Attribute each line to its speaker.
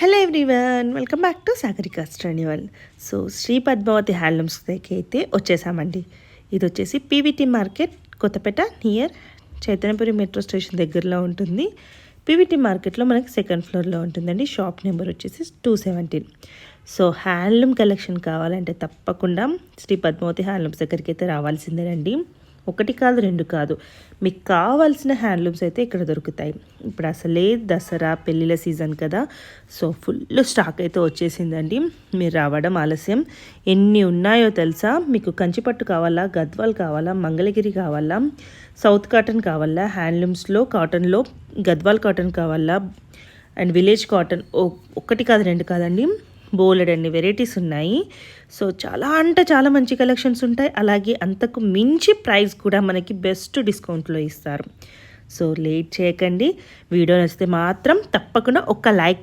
Speaker 1: Hello everyone, welcome back to Sagarika స్టర్నివల్. So Shri Padmavathi handlooms దగ్గరికి అయితే వచ్చేసామండి. ఇది వచ్చేసి PVT market, Kothapet, near Chaitanyapuri metro station దగ్గరలో ఉంటుంది. పీవీటీ మార్కెట్లో మనకి సెకండ్ ఫ్లోర్లో ఉంటుందండి. షాప్ నెంబర్ వచ్చేసి 217. సో హ్యాండ్లూమ్ కలెక్షన్ కావాలంటే తప్పకుండా శ్రీ పద్మావతి హ్యాండ్లూమ్స్ దగ్గరికి అయితే రావాల్సిందేనండి. ఒకటి కాదు, రెండు కాదు, మీకు కావాల్సిన హ్యాండ్లూమ్స్ అయితే ఇక్కడ దొరుకుతాయి. ఇప్పుడు అసలే దసరా పెళ్ళిళ్ళ సీజన్ కదా, సో ఫుల్ స్టాక్ అయితే వచ్చేసిందండి. మీరు రావడం ఆలస్యం. ఎన్ని ఉన్నాయో తెలుసా? మీకు కంచిపట్టు కావాలా, గద్వాల్ కావాలా, మంగళగిరి కావాలా, సౌత్ కాటన్ కావాలా, హ్యాండ్లూమ్స్లో కాటన్లో గద్వాల్ కాటన్ కావాలా, అండ్ విలేజ్ కాటన్, ఒకటి కాదు రెండు కాదండి, బోలెడ్ అన్ని వెరైటీస్ ఉన్నాయి. సో చాలా అంటే చాలా మంచి కలెక్షన్స్ ఉంటాయి. అలాగే అంతకు మించి ప్రైస్ కూడా మనకి బెస్ట్ డిస్కౌంట్లో ఇస్తారు. సో లేట్ చేయకండి. వీడియో నచ్చితే మాత్రం తప్పకుండా ఒక లైక్